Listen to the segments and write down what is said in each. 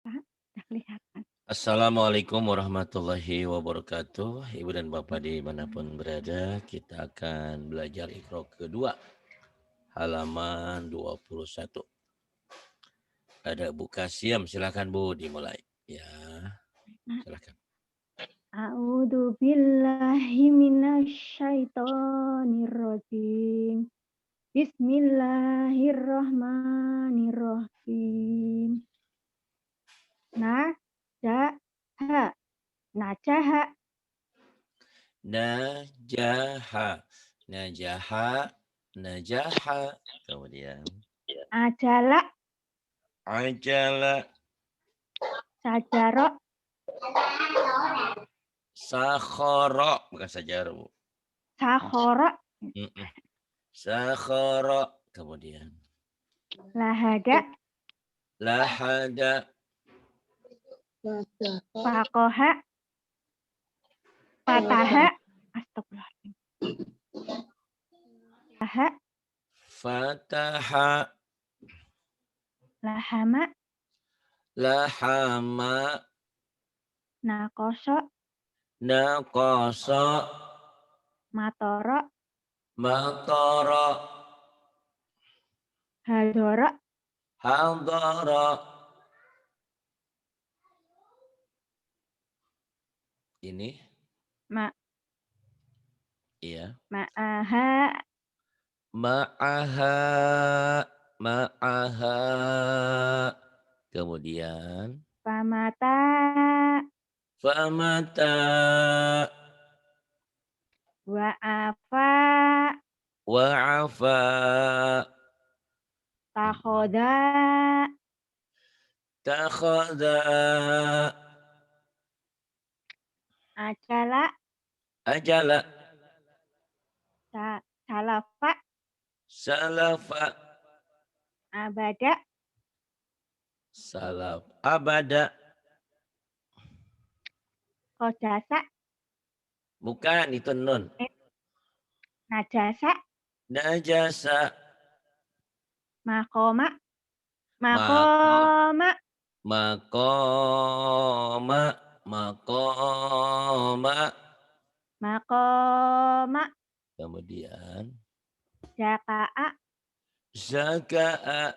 Pak, udah kelihatan. Assalamualaikum warahmatullahi wabarakatuh. Ibu dan Bapak dimanapun berada, kita akan belajar Iqra kedua, halaman 21. Ada Bu Kasyam, silakan Bu dimulai. Ya, silakan. A'udzu billahi minasyaitonir rajim. Bismillahirrahmanirrahim. Najaha. Najaha. Najaha, najaha, najaha. Kemudian Ajala. ajala, Sajaro. sakhara, bukan sajar Bu. Sakhoro. Sakhara. Kemudian Lahada. lahada, Fakoha. Fataha. Astagfirullahaladzim. Laha. fataha, Lahama. lahama, Nakoso. naqasa, Matoro. matara, Hadoro. hadara. Ini Ma. iya. Ma'aha. Ma'aha, ma'aha. Kemudian Pamata. famata, Wa'afa. wa'afa. Takhoda. Takhada, Acala. ajala, Salafa. salafa, Abada. salaf, abada. Kodasa. Bukan itu nun. Najasa. Najasa, Makoma. mako, Makoma. makoma, makoma. Makoma. Kemudian Jaka'a. zaka'a.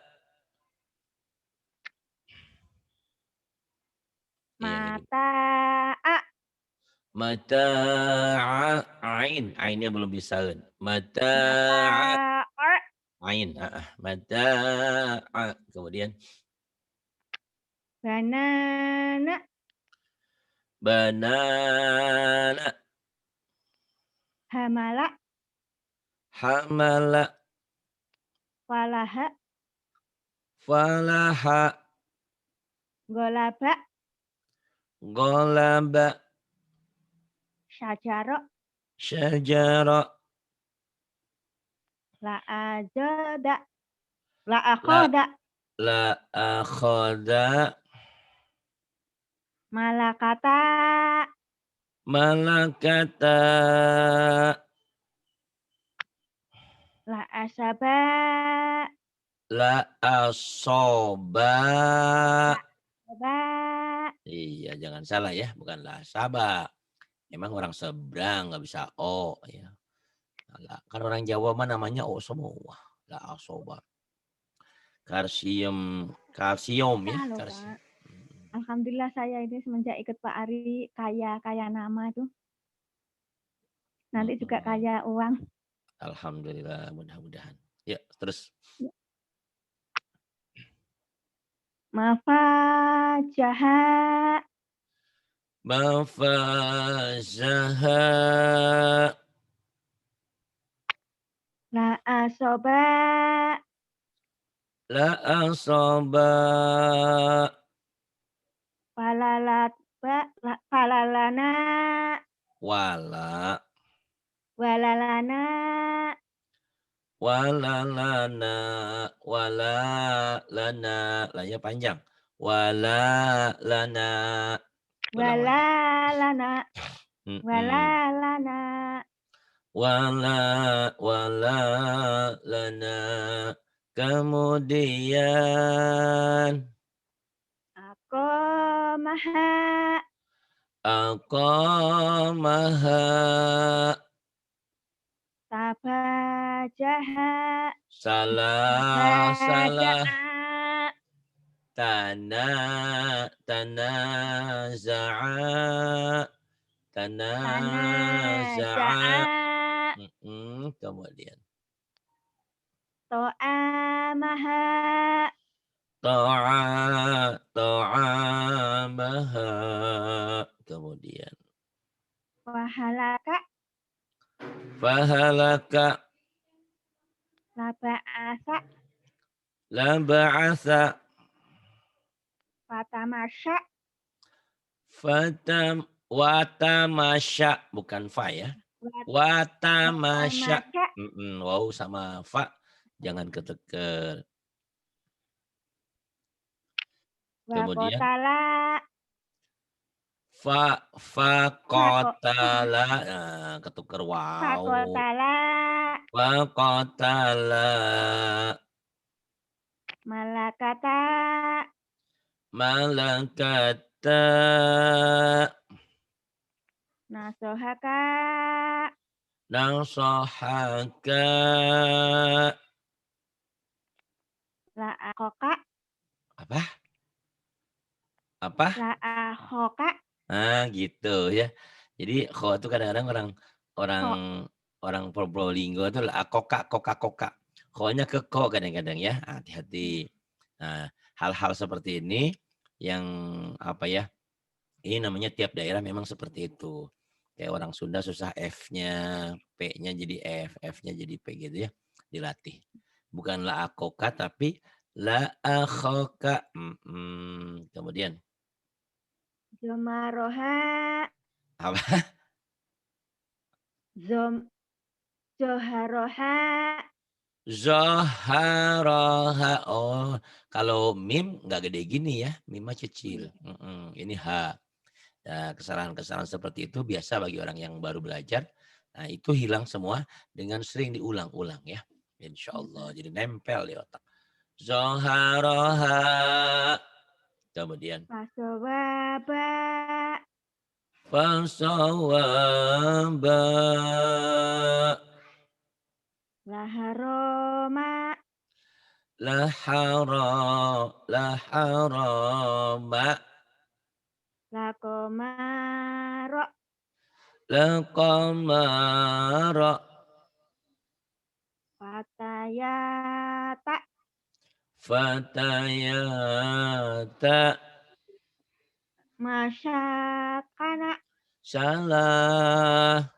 Yang ini Mata'a. mata'a, ainnya belum bisa. Mata'a, Mata'a. ain, mata'a. Kemudian Banana. banana, Hamala. hamala, Falaha. falaha, Golaba. golaba, Syajaro. syajara, La'ajada. la, La'akhoda. la akhada, Malakata. malakata, La'asaba. la asoba. La'asaba. Iya, jangan salah ya, bukan la sabah. Emang orang seberang nggak bisa o ya. Kan orang Jawa mah namanya o semua. La asoba. Kalsium, kalsium ya, Halo kalsium. Pak. Alhamdulillah saya ini semenjak ikut Pak Ari kaya nama tuh. Nanti juga kaya uang. Alhamdulillah, mudah-mudahan. Ya, terus. Mafajaha. Mafazaha, La asoba. la asoba, Falalana. wala, Walalana. walalana, wala lana, lanya panjang. Wala lana, ulang lagi. Walalana. Walalana. Wala lana. Kemudian Aqamaha. Aqamaha. Tabajaha. Salah. Baja'a. Tanaza'a. Tanaza'a. Tanaza'a. Kemudian. To'amaha. Ta'amaha. Kemudian. Wahalaka. Fahalaka. Laba'asa. Laba'atha. Fatamasya. Watamasya. Bukan fa ya. Watamasya. Watamasya. Wow sama fa. Jangan keteker. Kemudian. Wakotala. Fakotala. Nah, ketuker wow. Fakotala. Fakotala. Malakata. Malakata. Nasohaka. Nasohaka. La'akoka. Apa? Apa? La'akoka. Gitu ya. Jadi kho itu kadang-kadang orang Kok. orang Probolinggo itu koka. Kho-nya ke ko kadang-kadang ya. Hati-hati. Nah, hal-hal seperti ini yang apa ya? Ini namanya tiap daerah memang seperti itu. Kayak orang Sunda susah F-nya, P-nya jadi F, F-nya jadi P gitu ya. Dilatih. Bukan la akoka tapi la akhoka. Kemudian Jomaroha. apa? Joharoha. Zoharoha. Oh, kalau mim nggak gede gini ya. Mim mah kecil. Ini H. Nah, kesalahan-kesalahan seperti itu biasa bagi orang yang baru belajar. Nah, itu hilang semua dengan sering diulang-ulang ya. Insya Allah. Jadi nempel di otak. Zoharoha. Kemudian. Fasowaba. Fasawaba. Laharoma. Laharama. Lakomaro. Laqamara. Fatayata. Fatayata. Masyakana. Salah.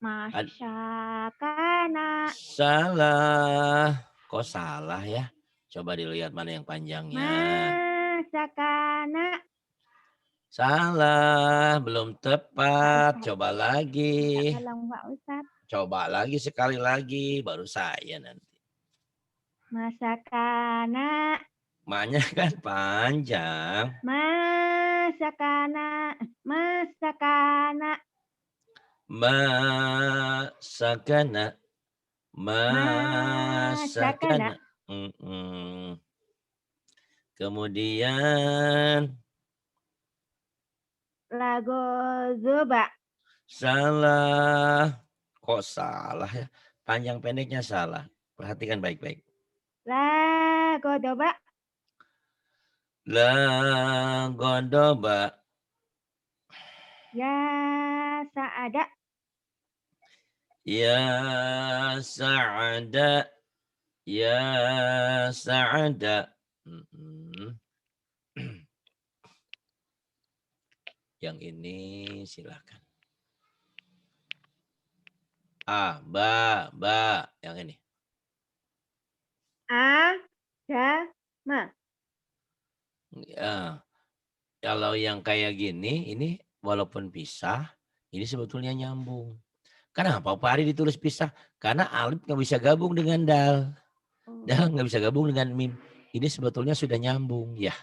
Masyakana. Salah. Kok salah ya? Coba dilihat mana yang panjangnya. Masakana. Salah. Belum Pak tepat. Ustadz. Coba Minta lagi. tolong Pak Ustadz. Coba lagi sekali lagi. Baru saya nanti. Masakana. Maknya kan panjang. Masakana. Masakana. Masakana. Masakana. Masakana. Kemudian. Lagozoba. Salah. Kok salah ya? Panjang pendeknya salah. Perhatikan baik-baik. Lagodoba. Lagodoba. Ya saada. Ya sa'ada. Ya sa'ada. Yang ini silakan. Ba. Yang ini. Agama. Ya. Kalau yang kayak gini, ini walaupun pisah, ini sebetulnya nyambung. Kenapa Pak Ari ditulis pisah? Karena alif nggak bisa gabung dengan dal. Dal nggak bisa gabung dengan mim. Ini sebetulnya sudah nyambung ya.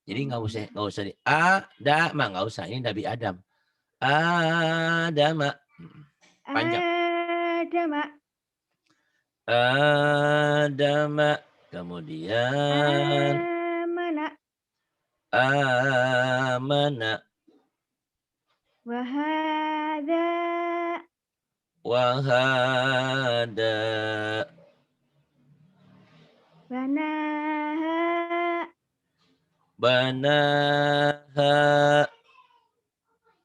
Jadi nggak usah di Adama, nggak usah. Ini Nabi Adam. Adama. Panjang. Adama. Adama. Kemudian. Amana. amana Wahada. wahada Banaha. banaha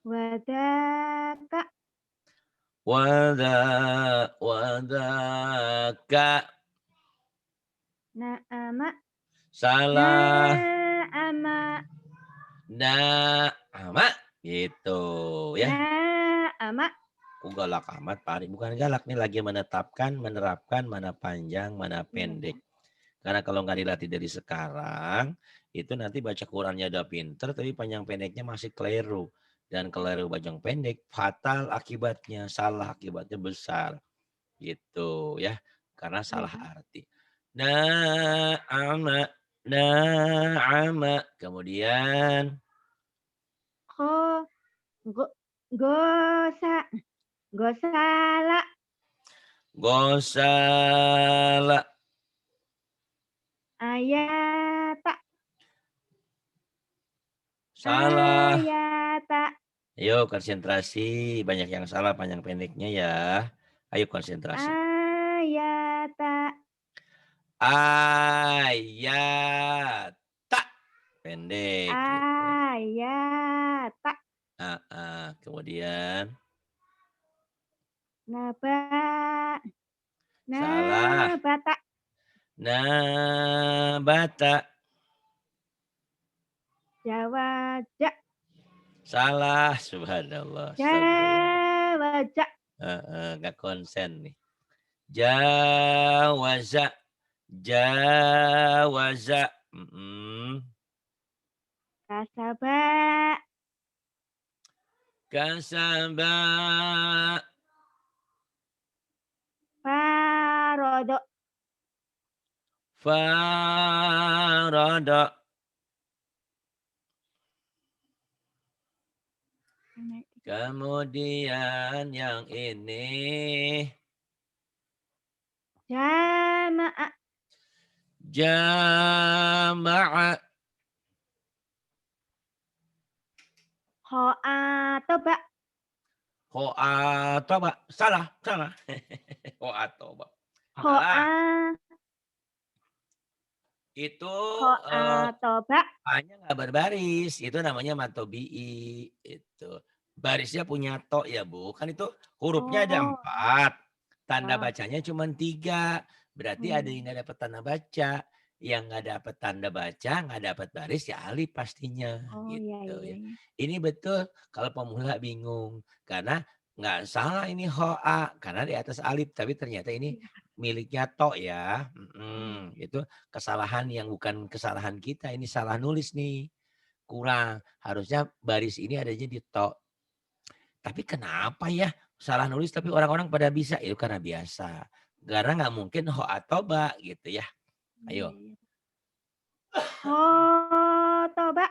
Wadaka. wadaka Na'ama. salah Na'ama. nama gitu ya. Na'ama. Galak amat Pak Ari. Bukan galak nih, lagi menetapkan, menerapkan mana panjang, mana Iya. pendek. Karena kalau nggak dilatih dari sekarang, itu nanti baca Qurannya udah pinter, tapi panjang pendeknya masih keliru. Dan keliru panjang pendek, fatal akibatnya, salah akibatnya besar. Gitu ya, karena salah Iya. arti. Na'ama, na'ama. Kemudian, Ko. Go. Gosa. Gosala. gosala, Ayata. salah. Ayata. Ayo konsentrasi, banyak yang salah panjang pendeknya ya. Ayo konsentrasi. Ayata. Ayata. Pendek gitu. Ayata. Kemudian Naba. salah. Nabata. Nabata. Jawaja. Salah. Subhanallah. Astagfirullah. Jawaja. Nggak konsen nih. Jawaza. Jawaza. Kasaba. Kasaba. Farodo. Farada. Kemudian yang ini Jama'a. jama'a. Kho'atoba. Kho'atoba. Salah, salah. Kho'atoba. Salah. Kho'a. Itu Kho'atoba. hanya nggak berbaris. Itu namanya matobi'i. Itu. Barisnya punya to ya Bu. Kan itu hurufnya ada Oh. 4. Tanda Oh. bacanya cuma 3. Berarti ada yang nggak dapat tanda baca. Yang nggak dapat tanda baca, nggak dapat baris ya alif pastinya. Oh iya Gitu iya ya. iya. Ini betul kalau pemula bingung. Karena nggak salah ini hoa. Karena di atas alif. Tapi ternyata ini Iya. miliknya to ya. Iya. Itu kesalahan yang bukan kesalahan kita. Ini salah nulis nih. Kurang. Harusnya baris ini adanya di to. Tapi kenapa ya salah nulis tapi orang-orang pada bisa? Itu karena biasa. Karena nggak mungkin ho atau ba gitu ya. Iya Ayo. iya. Khotoba.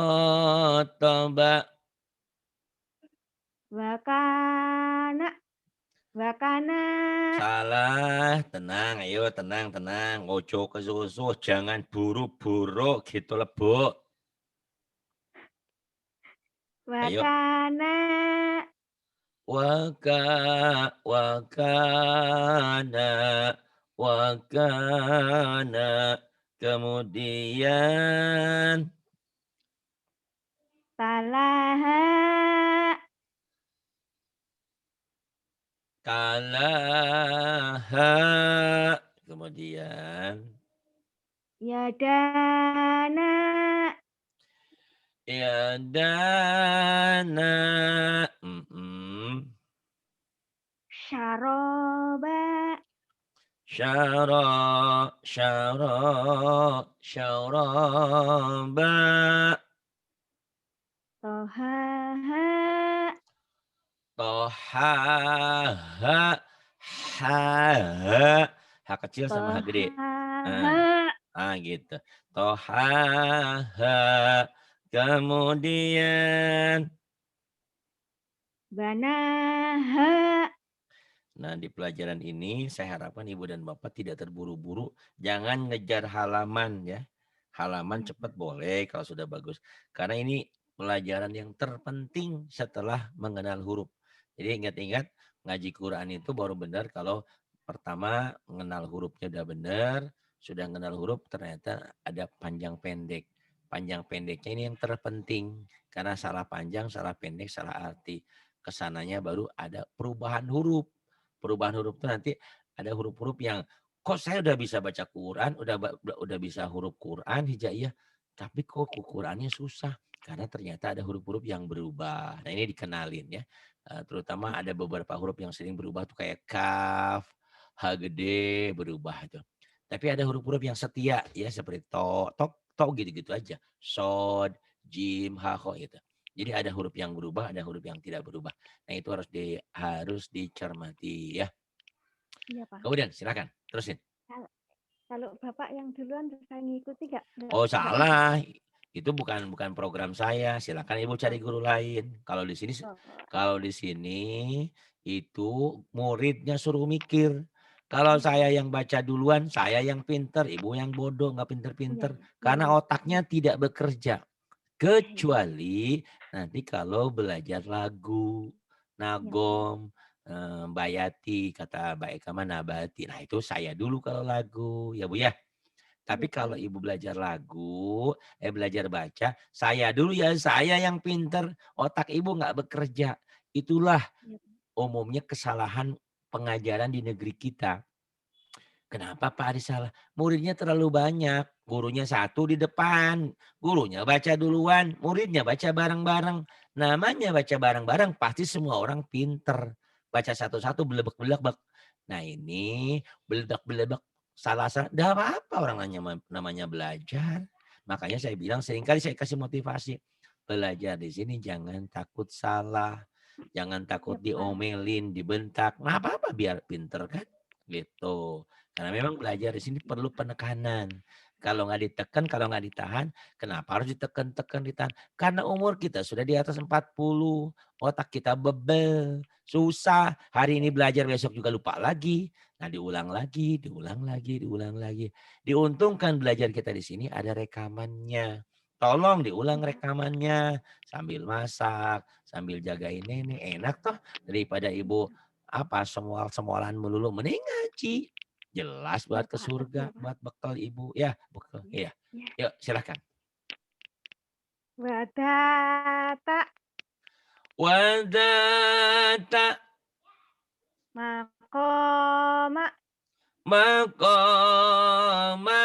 Khotoba. Wakana. Wakana. Salah. Tenang. Ayo tenang. Tenang. Ojo kesusuh. Jangan buru-buru gitu loh Bu. Ayo. Wakana. Wakana. Wakana. Kemudian Talaha. kalaha. Kemudian Yadana. yadana. Syaroba. Syara. Syara. Syaraba. Tohaha. Tohaha. Ha. Ha kecil sama ha gede. Tohaha. Gitu. Tohaha. Kemudian Banaha. nah, di pelajaran ini saya harapkan Ibu dan Bapak tidak terburu-buru. Jangan ngejar halaman ya. Halaman Iya, cepat boleh kalau sudah bagus. Karena ini pelajaran yang terpenting setelah mengenal huruf. Jadi ingat-ingat ngaji Quran itu baru benar kalau pertama mengenal hurufnya udah benar, sudah mengenal huruf ternyata ada panjang pendek. Panjang pendeknya ini yang terpenting karena salah panjang, salah pendek, salah arti. Kesananya baru ada perubahan huruf. Perubahan huruf itu nanti ada huruf-huruf yang kok saya udah bisa baca Quran, udah bisa huruf Quran hijaiyah, tapi kok Qurannya susah karena ternyata ada huruf-huruf yang berubah. Nah, ini dikenalin ya. Terutama ada beberapa huruf yang sering berubah tuh kayak kaf, h gede berubah tuh. Tapi ada huruf-huruf yang setia ya seperti to gitu-gitu aja. Sod, jim, ha, kho gitu. Jadi ada huruf yang berubah, ada huruf yang tidak berubah. Nah, itu harus dicermati ya. iya, Pak. Kemudian silakan terusin. Kalau kalau Bapak yang duluan terus saya ngikuti Oh nggak bisa? salah, itu bukan bukan program saya. Silakan Ibu cari Oh, guru lain. oh, Kalau di sini itu muridnya suruh mikir. Kalau iya, saya yang baca duluan, saya yang pinter, Ibu yang bodoh, nggak iya, pinter-pinter. iya, iya, Karena iya, iya, otaknya tidak bekerja. iya, iya, Kecuali nanti kalau belajar lagu, iya, Pak. nagom, bayati, kata Mbak Eka mah nabati. Nah itu saya dulu kalau lagu, ya Bu ya. Tapi Iya, Pak. kalau ibu belajar lagu, belajar baca, saya dulu ya, saya yang pinter, otak ibu nggak bekerja. Itulah Iya, Pak. umumnya kesalahan pengajaran di negeri kita. Kenapa Pak Ari salah? Muridnya terlalu banyak, gurunya satu di depan, gurunya baca duluan, muridnya baca bareng-bareng. Namanya baca bareng-bareng pasti semua orang pinter. Baca satu-satu belebek-belebek. Nah ini belebek-belebek salah-salah. Dah apa-apa orang namanya belajar. Makanya saya bilang seringkali saya kasih motivasi. Belajar di sini jangan takut salah. Jangan takut Iya, Pak. diomelin, dibentak. Nggak apa-apa biar pinter kan. Gitu. Karena memang belajar di sini perlu penekanan. Kalau nggak ditekan, kalau nggak ditahan, kenapa harus ditekan, ditahan? Karena umur kita sudah di atas 40, otak kita bebel, susah. Hari ini belajar, besok juga lupa lagi. Nah diulang lagi, diulang lagi, diulang lagi. Diuntungkan belajar kita di sini ada rekamannya. Tolong diulang Iya, Pak. rekamannya sambil masak, sambil jagain nenek. Enak toh daripada ibu Iya, apa semual-semualan melulu. Mending ngaji. Jelas iya, buat ke Pak. Betul, surga, Pak. buat bekal ibu. Ya, bekal. Iya, Iya. iya. Yuk, silakan. Wadata Wadata makoma makoma.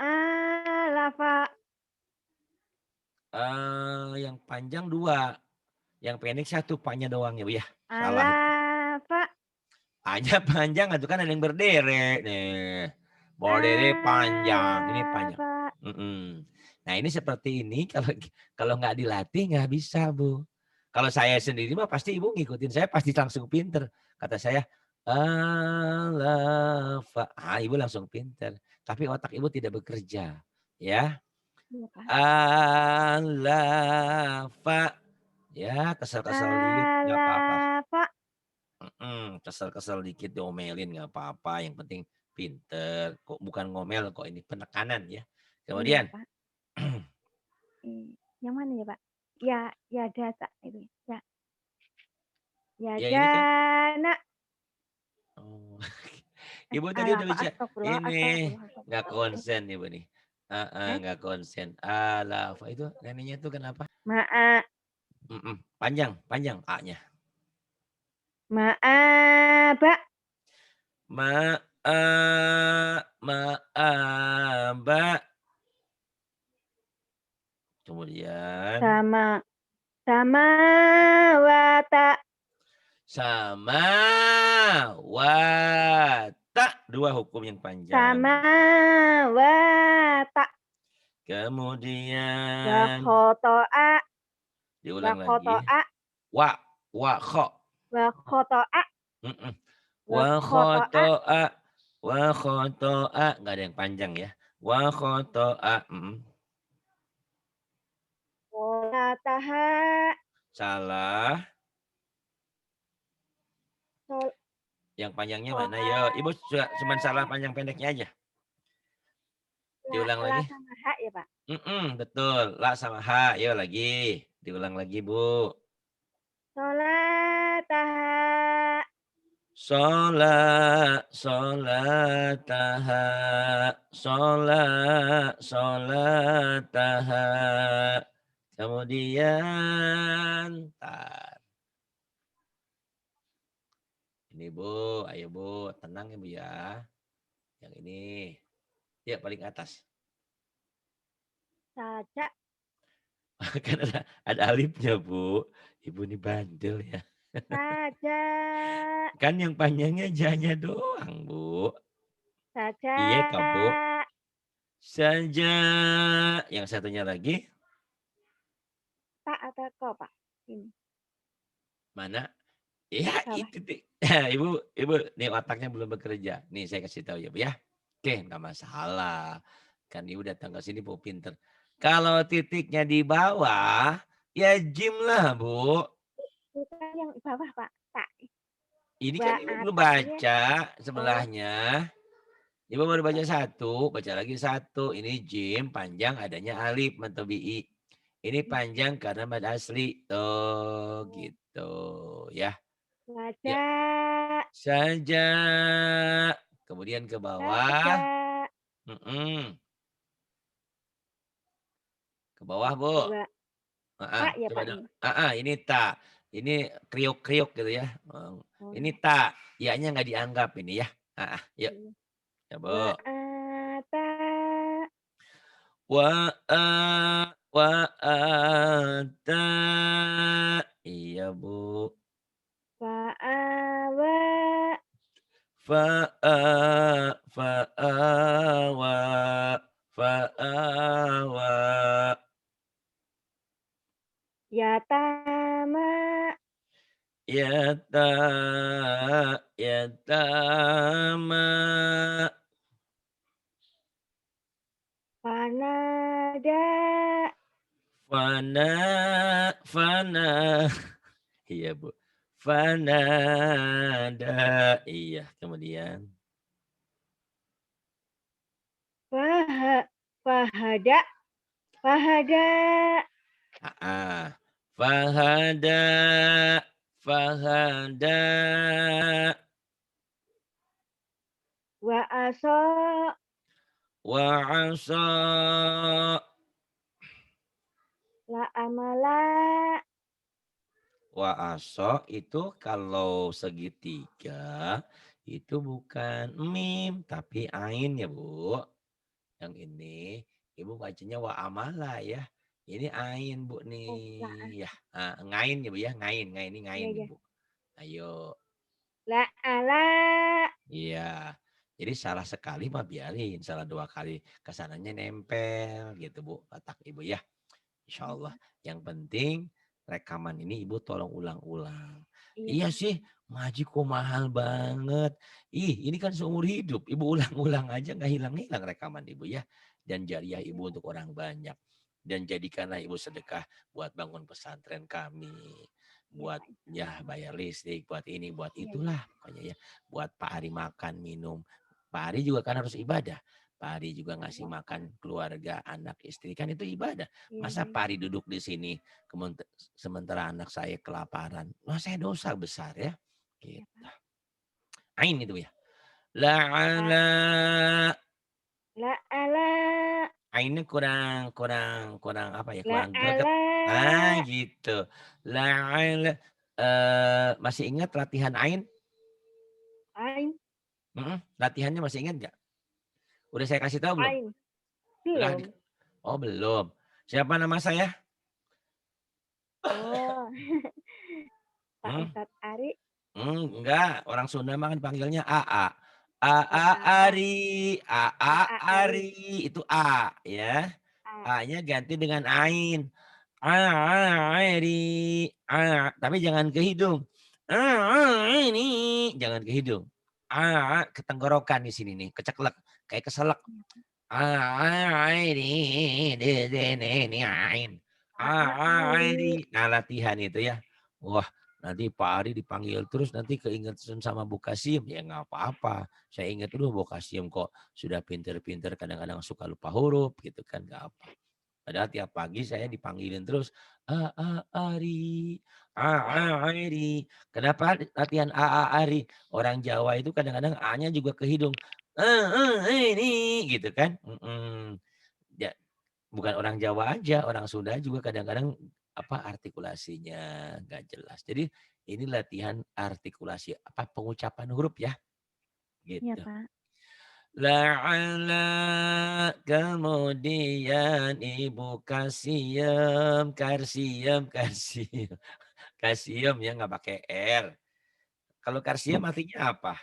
alafa Yang panjang dua. Yang pendek satu, paknya doang ya, Bu ya. Salah itu. alafa Hanya panjang itu kan ada yang berderet nih. Berderet panjang, ini panjang. alafa. Mm-mm. Nah ini seperti ini kalau kalau nggak dilatih nggak bisa Bu. Kalau saya sendiri mah pasti ibu ngikutin saya pasti langsung pinter. Kata saya alafa, ibu langsung pinter. Tapi otak ibu tidak bekerja, ya. Iya, Pak. Alafa, ya kesel-kesel dikit nggak apa-apa. Alafa. Kesel-kesel dikit diomelin nggak apa-apa, yang penting pinter, kok bukan ngomel kok ini penekanan ya. Iya, Kemudian Pak. Yang mana ya, Pak? Ya, ya data itu. Ya, ya ya ini kan dana. oh, Ibu tadi udah Alafa. bisa Astagfirullah, ini, astagfirullah, nggak astagfirullah. konsen Ibu nih. Eh, Nggak konsen. Alafa itu neneknya tuh kenapa? maaf, Panjang, panjang A-nya. maaba Ma Maaba. Kemudian sama sama wata sama wata, dua hukum yang panjang. sama wata wa Kemudian khotoa wa diulang lagi. khotoa Wa wa kho. wa khotoa Mm-mm. wa Wa khotoa khotoa. Wa khotoa. Nggak ada yang panjang ya. Wa khotoa. solataha Salah. sol Yang panjangnya mana? Yo, Sholat. Ibu cuma salah panjang pendeknya aja. La, Diulang la lagi. sama H ya, Pak? Betul. La sama H. Yo lagi. Diulang lagi, Bu. Sholataha. Solataha. Solataha. Kemudian, tar. Ini Bu, ayo Bu, tenang ya Bu ya. Yang ini, ya paling atas. Saja. Kan ada alifnya Bu. Ibu ini bandel ya. Saja. Kan yang panjangnya janya doang Bu. Saja. Iya kak Bu. Saja. Yang satunya lagi. Tak atau ko, Pak? Ini. Mana? Ya Bawah. itu. Ibu, nih otaknya belum bekerja. Nih saya kasih tahu ya Bu ya. Oke, nggak masalah. Kan ibu datang ke sini Bu pinter. Kalau titiknya di bawah, ya gym lah Bu. Bukan yang bawah, Pak. Tak. Ini kan ibu belum Ba'ata ya. baca Oh, sebelahnya. Ibu baru baca satu, baca lagi satu. Ini jim panjang adanya alif matobi'i. Ini panjang karena mad asli. Tuh gitu ya. Ya saja. saja. Kemudian ke bawah. Saja. Mm-mm. Ke bawah Bu. Dua. Tak ya, Coba Pak, dong. ini. Ini tak. Ini kriuk-kriuk gitu ya. Oh. Ini tak. Ianya nggak dianggap ini ya. Yuk. Iya. Coba. Wa'ata. Wa'ata. Iya Bu. Fa'awa. Fa'awa. Fa'awa. Yatama. Yata. Yatama. Fanada. Fana. Fana. Iya Bu. Fanada. Iya. Kemudian. Fahada. Fahada. Fahada. Fahada. Wa'aso. Wa'asa. La amala. Wa'asa itu kalau segitiga itu bukan mim tapi ain ya Bu. Yang ini Ibu bacanya wa'amala ya. Ini ain Bu Oh, la. nih. Ya, ngain ya Bu ya. Ngain, ngain ini Iya, ngain nih iya. Bu. Ayo. La ala. Iya. Jadi salah sekali mah biarin. Salah dua kali kesananya nempel gitu Bu. Otak Ibu ya. Insya Allah. Yang penting rekaman ini Ibu tolong ulang-ulang. Iya, Iya Pak. sih. Ngaji kok mahal banget. Ini kan seumur hidup. Ibu ulang-ulang aja nggak hilang-hilang rekaman Ibu ya. Dan jariah Iya, Ibu Pak. untuk orang banyak. Dan jadikanlah Ibu sedekah buat bangun pesantren kami. Iya, Buat Pak. ya bayar listrik, buat ini, buat Iya, iya. itulah. Pokoknya ya. Buat Pak Ari makan, minum. Pak Ari juga kan harus ibadah. Pak Ari juga ngasih Iya, makan keluarga, anak, istri. Kan itu ibadah. iya. Masa Pak Ari duduk di sini sementara anak saya kelaparan. Wah saya dosa besar ya. Iya, Gitu. Pak. Ain itu ya. La'ala. La ala. Ainnya kurang apa ya, La kurang greget. ala. Gitu. La'ala. Masih ingat latihan Ain? Ain. Latihannya masih ingat nggak? Udah saya kasih tahu belum? Ain. Udah. Belum. Oh belum. Siapa nama saya? Oh. Pak Hmm? Ustadz Ari. Enggak, orang Sunda mah kan panggilnya AA. AA Oh, AA. Ari, AA AA Ari. Ari, itu A ya. A. A-nya ganti dengan ain. Ari, tapi jangan ke hidung. Ini jangan ke hidung. Ke tenggorokan di sini nih, keceklek, kayak keselak. Ini ain. AA Ari. Nah, latihan itu ya. Wah, Nanti Pak Ari dipanggil terus nanti keingetan sama Bu Kasim. Ya nggak apa-apa. Saya ingat dulu Bu Kasim kok sudah pinter-pinter kadang-kadang suka lupa huruf gitu kan. Nggak apa. Padahal tiap pagi saya dipanggilin terus. Ari. Ari. Kenapa latihan Ari? Orang Jawa itu kadang-kadang A-nya juga ke hidung. Ini gitu kan. Ya, bukan orang Jawa aja, orang Sunda juga kadang-kadang artikulasinya nggak jelas. Jadi ini latihan artikulasi pengucapan huruf ya, Iya, gitu. Pak. La'ala kemudian ibu kasiem, karsiem, kasiem ya nggak pakai R. Kalau karsiem artinya apa?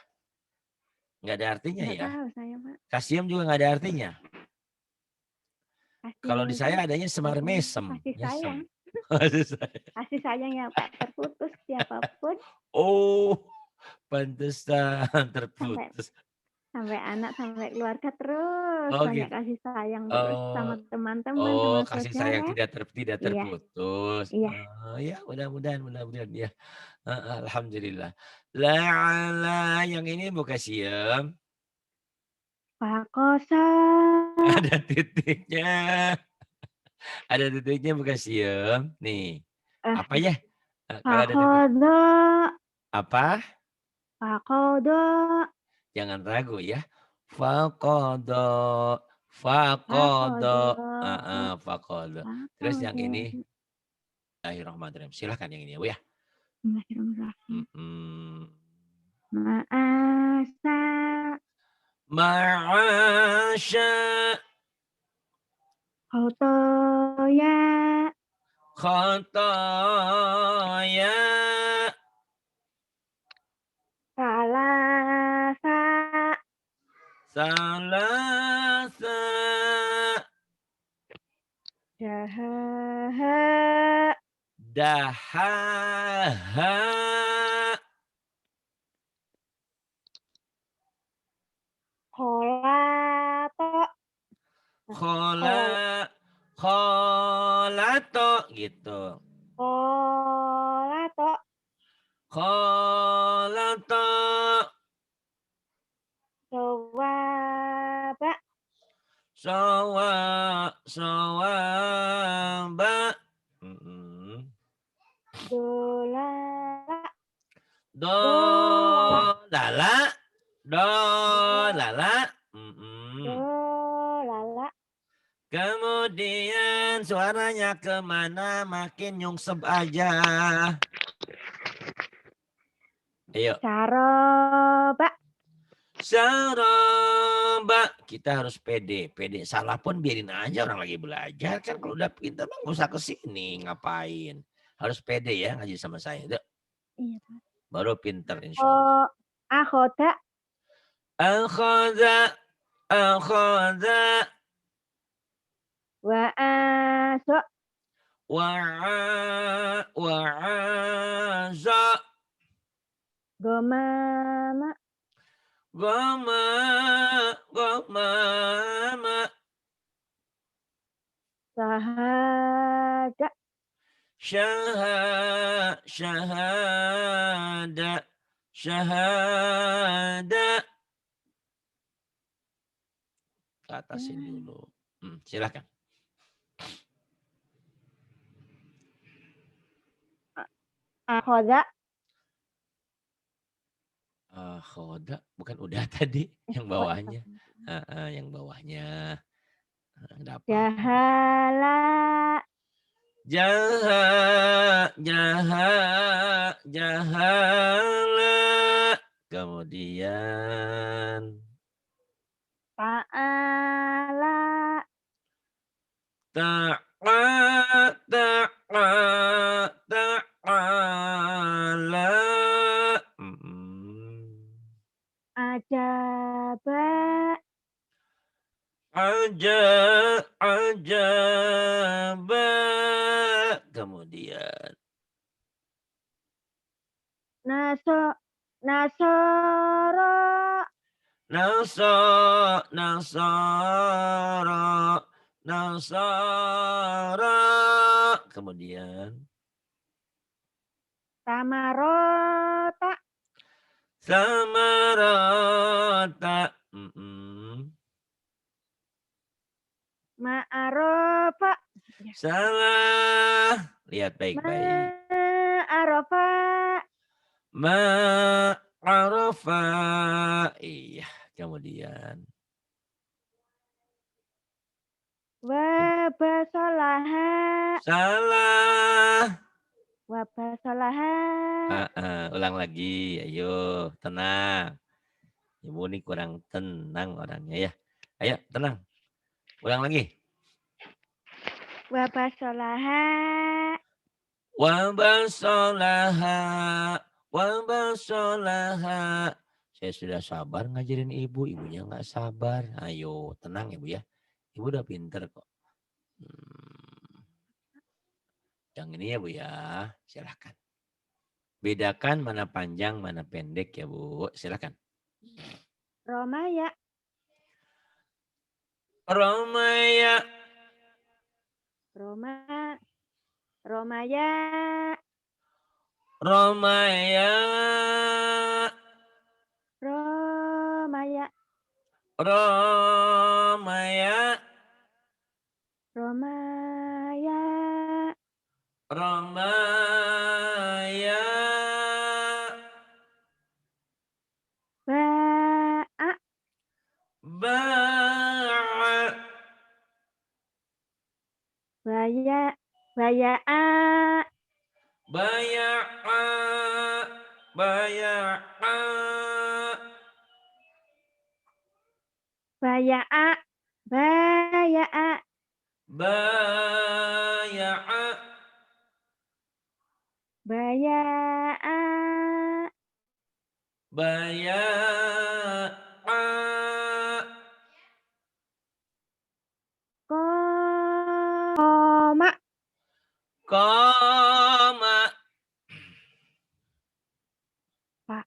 Nggak ada artinya Nggak ya. tahu saya, Pak. Kasiem juga nggak ada artinya. Kasih Kalau di itu saya adanya semar artinya itu mesem, kasih sayang. mesem. Maksud saya. Kasih sayang ya, Pak, terputus siapapun Oh, pantesan sampai terputus. sampai anak, sampai keluarga terus Oh banyak gitu. kasih sayang terus Oh, sama teman-teman, oh sama kasih sayang saudara. tidak Iya, terputus. iya. Oh, ya mudah-mudahan ya. Alhamdulillah. La yang ini bukan siem. Pakosa. Ada titiknya. Ada titiknya bukan siem. Nih. Eh, Apa ya? Kalau ada titik. pakodo. Apa? Pakodo. Jangan ragu ya. Fakodo. Pakodo. Fakodo. Fakodo. Terus yang Pakodo. ini. Bismillahirrahmanirrahim. Silahkan yang ini ya Bu ya. Bismillahirrahmanirrahim. Mm-mm. Ma'asa. Ma'asya. Khotoya. Khotoya. Salasa. Salasa. Jahaha. Dahaha. Kholato. Khola. Khol. Kholato. Gitu. Kholato. Kholato. Sawaba. Sawaba. Mm-mm. Dolala. Do Dolala. lala. Do Do. lala. Mm-mm. Dolala. Kemudian suaranya kemana makin nyungsep aja. Ayo. Saroba. Saroba. Kita harus pede. Pede. Salah pun biarin aja orang lagi belajar. Kan kalau udah pintar mah nggak usah kesini. Ngapain. Harus pede ya ngaji sama saya. Dek. Iya, Pak. Baru pintar insya Allah. Akhoda. Akhoda. Akhoda. Wa'aso. Wa'aza. Gomama. Goma. Sahada. Syahada. Syahada. Ke atasin dulu. Silakan. Akhoda. Khoda. Bukan udah tadi. Yang bawahnya. Yang bawahnya. Ada apa? Jahala. Jahala. Kemudian. Ta'ala. Ta'ala. Ajaba. Ajaba. Kemudian. Nasoro. Nasara. Kemudian. Samarota. Samarota. Ma'arofa. Ya. Salah. Lihat baik-baik. Ma'arofa. Ma'arofa. Iya, kemudian. Wabasolaha. Salah. Wabasolaha. Ulang lagi, ayo tenang. Ibu ini kurang tenang orangnya ya. Ayo tenang, ulang lagi. Wabasolaha. Wabasolaha, wabasolaha. Saya sudah sabar ngajarin ibu, ibunya nggak sabar. Ayo tenang ibu ya. Ibu udah pinter kok. Yang ini ya bu ya, silahkan. Bedakan mana panjang, mana pendek ya bu. Silahkan. Romaya. Romaya. Romaya. Romaya. Romaya. Romaya. Romaya. Romaya. Ba'a. Ba'a. Baya'a. Baya'a. Baya'a. Baya'a. Baya'a. Baya'a. Baya'a. Baya'a. Koma. Koma. Pak.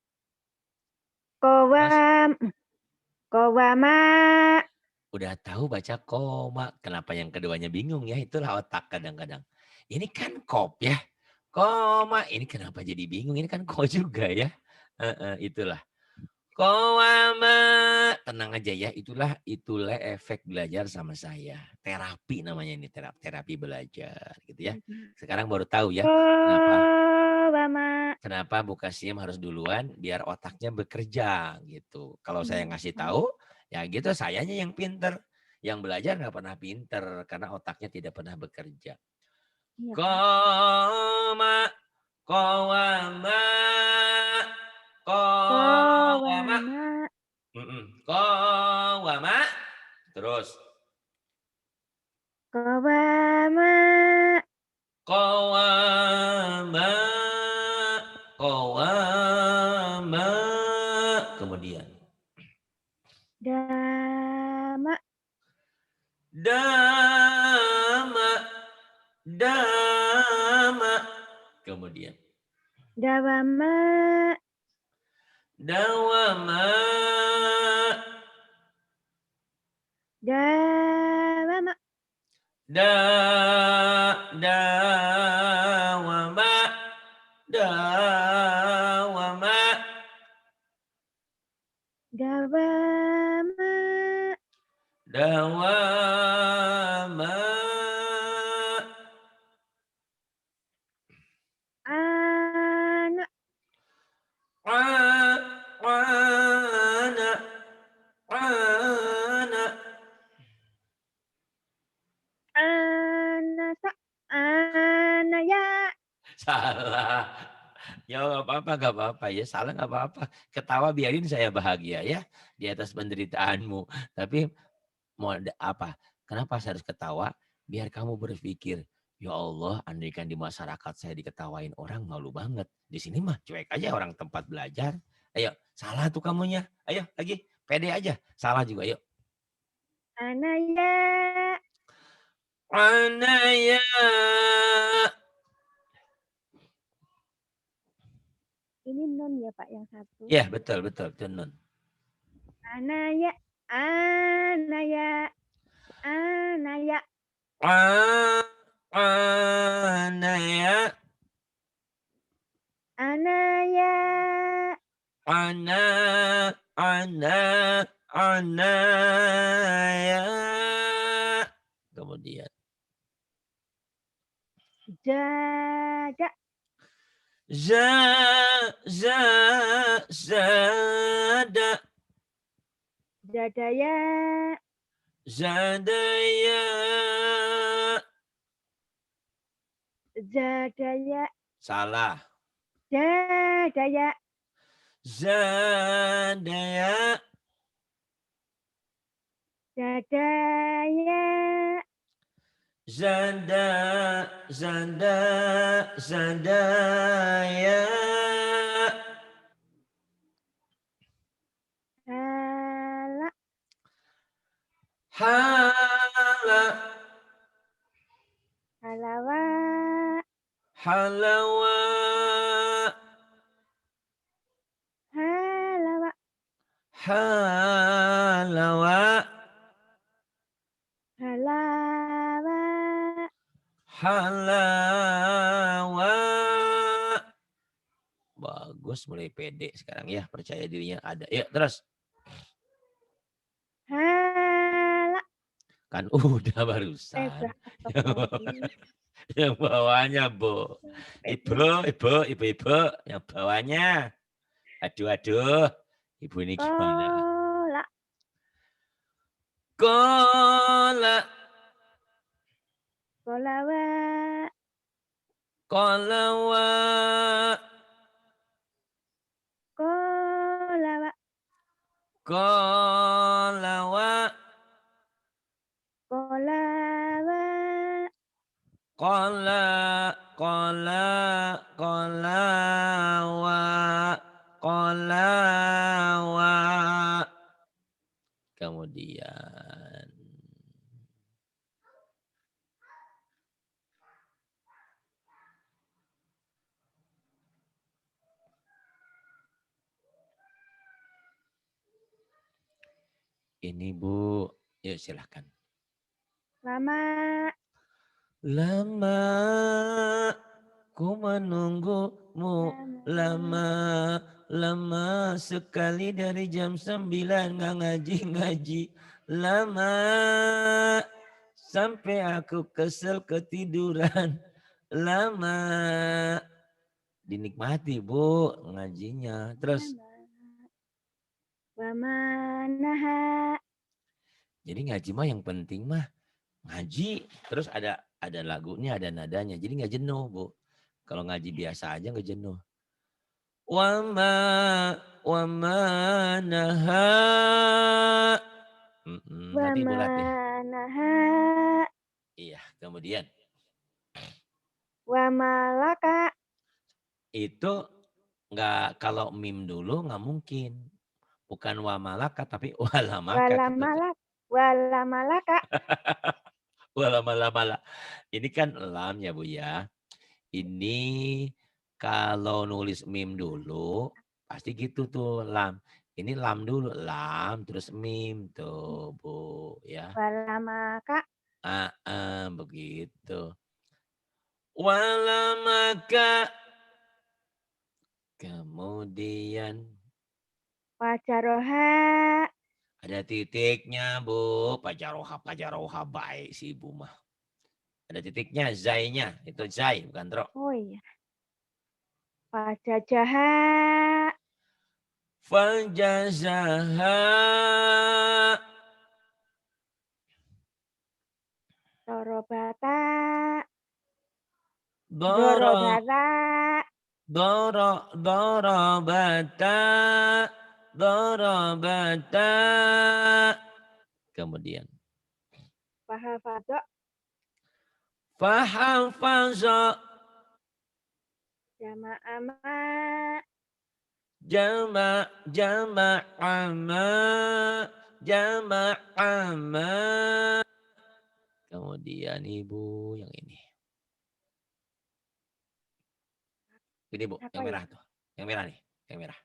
Mas, Kowama. udah tahu baca koma. Kenapa yang keduanya bingung ya? Itulah otak kadang-kadang. Ini kan kop ya. Koma. Ini kenapa jadi bingung? Ini kan ko juga ya. Itulah. Kowama. Tenang aja ya. Itulah efek belajar sama saya. Terapi namanya ini. Terapi belajar. Gitu ya. Sekarang baru tahu ya. Kowama. Kenapa Bu Kasim harus duluan biar otaknya bekerja gitu. Kalau saya ngasih tahu, ya gitu sayanya yang pinter. Yang belajar nggak pernah pinter karena otaknya tidak pernah bekerja. Iya, Koma, kowama, kowama, Kowama. kowama. Terus. Kowama. Kowama, kowama. Kemudian. Dama. Dama, dama. Kemudian. Dawama. Dawama. Dawama. Dawama. Dawama. Dawama. Dawama. Anak. Ana. Ana. Anasa. Anaya. Salah. Ya nggak apa-apa, nggak apa-apa ya. Salah nggak apa-apa. Ketawa biarin saya bahagia ya di atas penderitaanmu. Tapi mau apa? Kenapa saya harus ketawa? Biar kamu berpikir, ya Allah, andaikan di masyarakat saya diketawain orang malu banget. Di sini mah cuek aja orang tempat belajar. Ayo, salah tuh kamunya. Ayo lagi, pede aja. Salah juga, yuk. Anaya. Anaya. Ini nun ya Pak yang satu. Ya, betul, betul. Itu nun. Anaya. Anaya. Anaya. Anaya. Kemudian Jaga. zada. Jadaya. Zadaya. Jadaya. Salah. Jadaya. Zadaya. Jadaya. Zadaya. Hala. Hala. Halawa. Halawa. Halawa. Halawa. Halawa. Halawa. Bagus, mulai pede sekarang ya, percaya dirinya ada. Yuk terus. Hala. Kan udah barusan. Astagfirullahaladzim. Yang bawahnya, Bu. Ibu, yang bawahnya. Aduh. Ibu ini gimana? Kola. Kola. Kolawa. Kolawa. Kolawa. Kolawa. Kolawa. Kolawa. Kolawa. Kemudian ini, Bu. Yuk silahkan. Lama. Lama ku menunggumu, lama sekali dari jam 9 nggak ngaji. Lama sampai aku kesel ketiduran. Lama dinikmati, Bu, ngajinya. Terus Wamanaha. jadi ngaji mah yang penting mah ngaji, terus ada lagunya, ada nadanya. Jadi nggak jenuh, Bu. Kalau ngaji biasa aja nggak jenuh. Wama naha. Nanti Ibu latih. Wamanaha. Iya, kemudian Wamalaka. itu nggak, kalau mim dulu nggak mungkin. Bukan wamalaka tapi walamaka. Walamalak. Walamalaka. Walamala. Ini kan lam ya, Bu ya. Ini kalau nulis mim dulu pasti gitu tuh lam. Ini lam dulu, lam terus mim tuh, Bu ya. Walamaka. Begitu. Walamaka. Kemudian Wajaroha. ada titiknya, Bu. Pajaroha baik si Ibu mah. Ada titiknya, zainya. Itu zai, bukan tro. Oh iya. Wajajaha. Fajazaha. Dorobata. Doro. Dorobata. Dorobata. Kemudian Wahafadho. fahafaza. Jama'ama. Jama'ama. Kemudian Ibu yang ini. Ini, Bu, Apa yang ya? merah tuh. Yang merah nih, yang merah.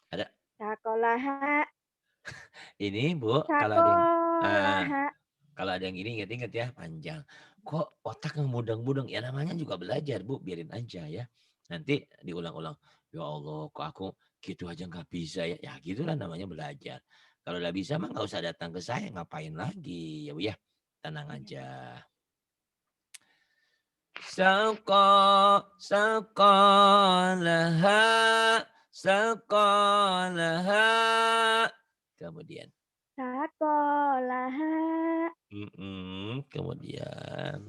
Ada. Sakolaha. Ini, Bu, Sakolaha. kalau ada yang gini inget-inget ya, panjang. Kok otak yang mudang-mudang? Ya namanya juga belajar, Bu, biarin aja ya. Nanti diulang-ulang. Ya Allah, kok aku gitu aja nggak bisa ya. Ya gitulah namanya belajar. Kalau udah bisa mah nggak usah datang ke saya, ngapain lagi ya, Bu ya. tenang Iya. aja. Saqalaha, saqalaha. Kemudian. Sakolaha. Kemudian.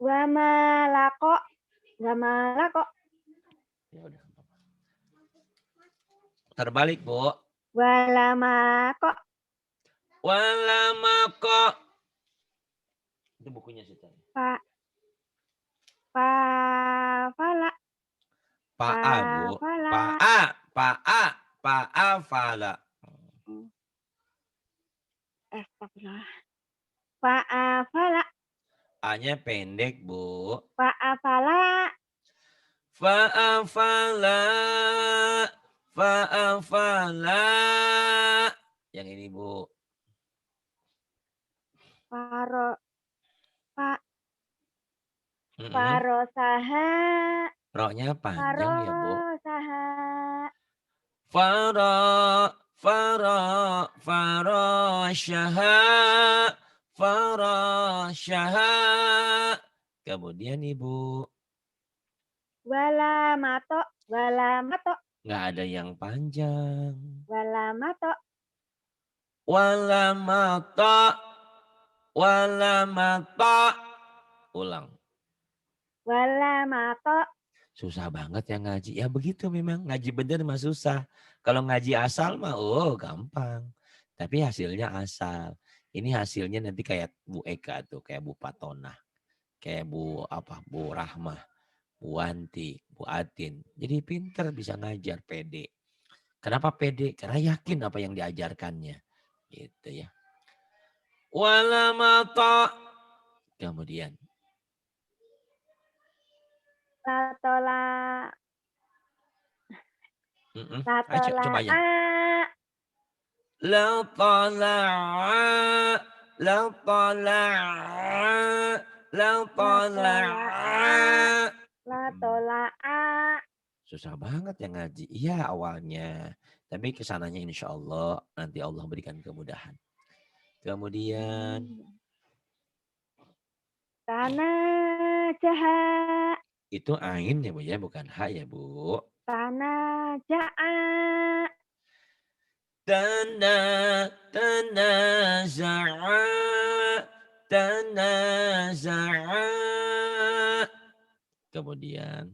Wa malako. Wa malako. Ya udah. Terbalik, Bu. Wa lamako. Walamako. Itu bukunya sih tadi. Fa fala. Pa'a, Bu. Fala. Pa'a, fala. Astagfirullah. Fa'afala. A-nya pendek, Bu. Fa'afala. Fa'afala. Fa'afala. Yang ini, Bu. Faro. Mm-mm. Farosaha. Ro-nya panjang ya, Bu. Farosaha. Farasyaha. Farasyaha. Kemudian, Ibu. Walamato. Walamato. Nggak ada yang panjang. Walamato. Walamata. Walamata. Ulang. Walamato. Susah banget yang ngaji. Ya begitu memang. Ngaji bener mah susah. Kalau ngaji asal mah gampang. Tapi hasilnya asal. Ini hasilnya nanti kayak Bu Eka tuh. Kayak Bu Patona. Kayak Bu Rahmah. Bu Wanti. Bu Atin. Jadi pinter bisa ngajar pede. Kenapa pede? Karena yakin apa yang diajarkannya. Gitu ya. Walamata. Kemudian. Latola. Ayo coba aja. Latola. La tala'a. Latola. Susah banget yang ngaji. Iya awalnya. Tapi kesananya insya Allah nanti Allah berikan kemudahan. Kemudian. Tanah jahat. Itu ain ya Bu ya. Bukan ha ya Bu. Tanah jahat. Tanaza'a. Kemudian.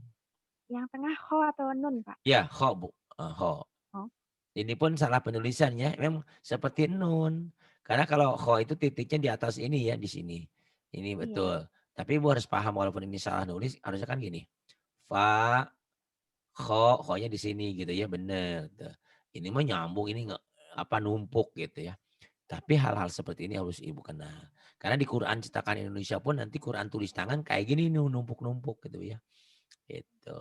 Yang tengah kho atau nun, Pak? Ya, kho, Bu. Kho. Oh. Ini pun salah penulisannya. Memang seperti nun. Karena kalau kho itu titiknya di atas ini ya, di sini. Ini betul. Iya. Tapi Bu harus paham walaupun ini salah nulis, harusnya kan gini. Fa, kho-nya di sini gitu ya, bener. Ini mah nyambung, ini numpuk gitu ya. Tapi hal-hal seperti ini harus Ibu kenal. Karena di Quran cetakan Indonesia pun nanti Quran tulis tangan kayak gini nih, numpuk-numpuk gitu ya. Gitu.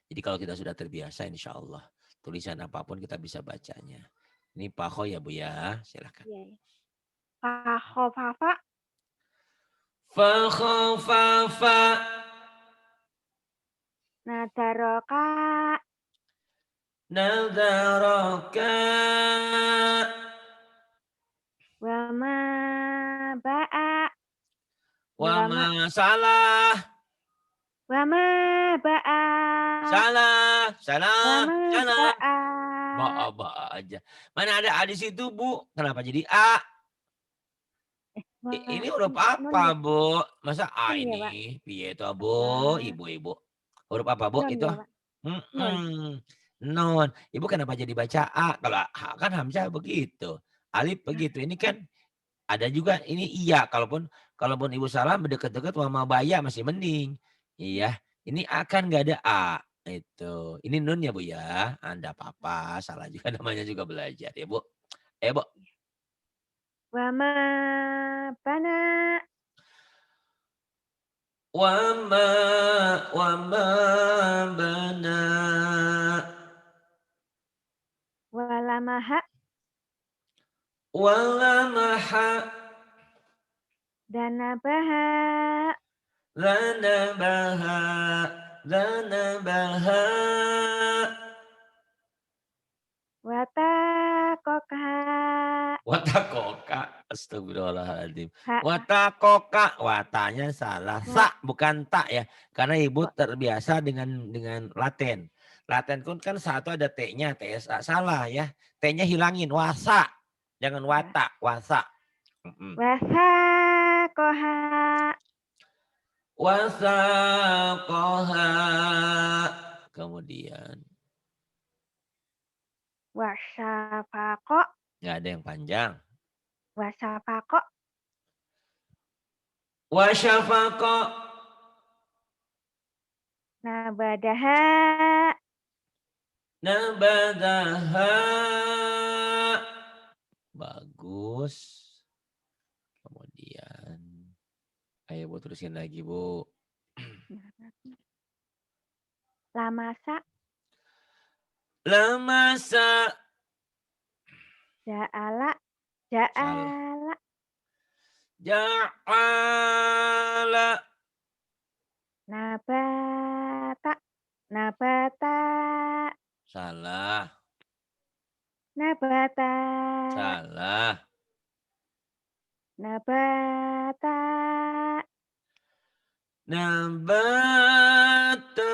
Jadi kalau kita sudah terbiasa insya Allah tulisan apapun kita bisa bacanya. Ini Pak Ho ya Bu ya, silakan. Iya. Fakhofafa. Fakhofafa. Nadaroka. Nadaroka. Wama ba'a. Wama salah. Wama ba'a. Salah. Wama ba'a. Ba'a aja. Mana ada A di situ Bu? Kenapa jadi A? Ini huruf apa Bu? Masa A ini? Piye itu Bu? Ibu. Huruf apa Bu? Itu? Non. Ibu kenapa jadi baca A? Kalau A kan Hamzah begitu. Alif begitu. Ini kan ada juga ini iya. Kalaupun Ibu salah mendekat-dekat sama baya masih mending. Iya. Ini A kan nggak ada A. Itu. Ini nun ya Bu ya. Anda apa-apa. Salah juga namanya juga belajar ya Bu. Bu. Wama bana. Wama bana. Walamaha. Walamaha. Danabaha. Danabaha. Watakokha. Watakoka. Astagfirullahaladzim. Ha, Watakoka. Watanya salah. wa, Sa bukan tak ya. Karena ibu wa, terbiasa dengan Latin. Latin kan satu ada T-nya. TSA. Salah ya. T-nya hilangin. Wasa. Jangan ya. wata. Wasa. Mm-mm. Wasakoha. Wasakoha. Kemudian. Wasapako. Nggak ada yang panjang. Wasapako. Wasyafako. Nabadaha. Nabadaha. Bagus. Kemudian. Ayo Bu terusin lagi Bu. Lamasa. Lamasa. Ja'ala. Salah. Ja'ala. Ja'ala. Nabata. Nabata. Salah. Nabata. Salah. Nabata. Nabata.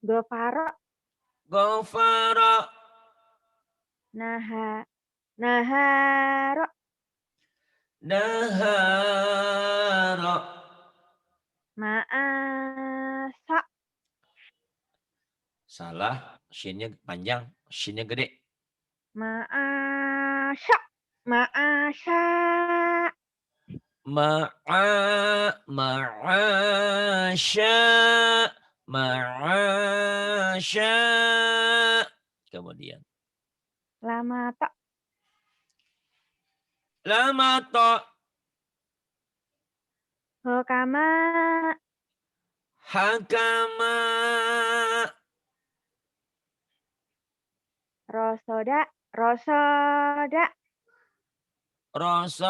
Gofaro. Gofara. Naharo. Nahara. Ma'asa. Salah. Shinnya panjang. Shinnya gede. Ma'asya. Ma'asya. Ma'asya. Ma'asya. Kemudian. Lamata. Lamata. Hokama. Hakama. Rosoda. Rosoda. Rosoda.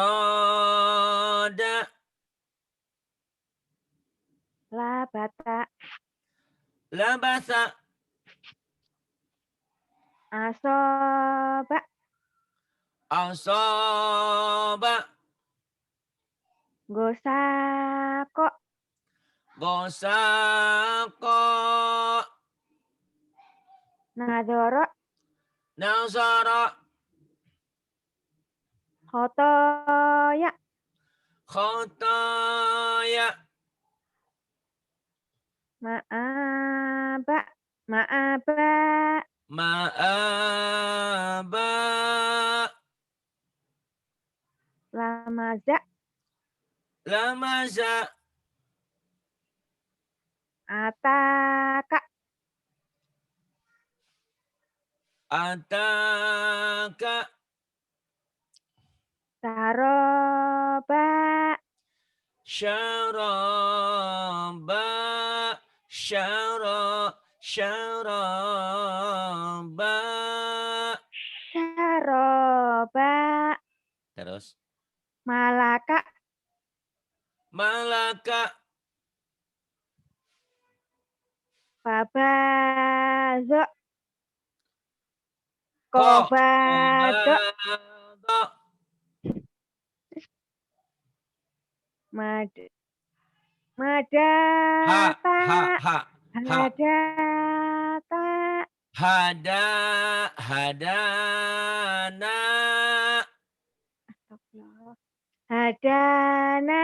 Labata. Labasa. Asoba. Asoba. Gosako. Gosako. Nadoro. Nazara. Khotoya. Khotaya. Ma'aba. Ma'aba. Ma'aba. Lamaza. Lamaza. Ataka. Ataka. Taroba. Syaraba. Syaraba. Saroba. Terus. Malaka. Malaka. Babazo. Ko. Kobado. Kobado. Mad. Ha. Madata. Ha. Ha. Ha. Hadata. Hadana. Astagfirullah. Hadana.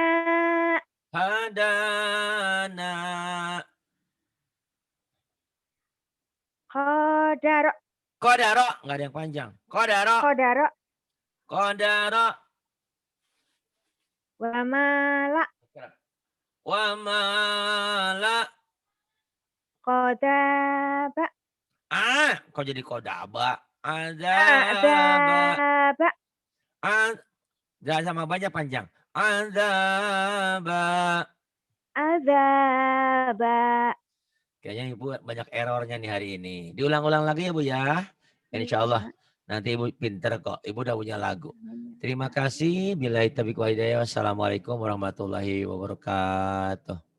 Hadana. Kodaro. Kodaro. Nggak ada yang panjang. Kodaro. Kodaro. Kodaro. Wamala. Wamala. Kodaba. Kok jadi kodaba? Adaba. Jangan sama banyak panjang. Azaba. Azaba. Kayaknya Ibu banyak errornya nih hari ini. Diulang-ulang lagi ya Bu ya. Insya Allah. Nanti Ibu pinter kok. Ibu udah punya lagu. Terima kasih. Billahi taufiq wal hidayah. Wassalamualaikum warahmatullahi wabarakatuh.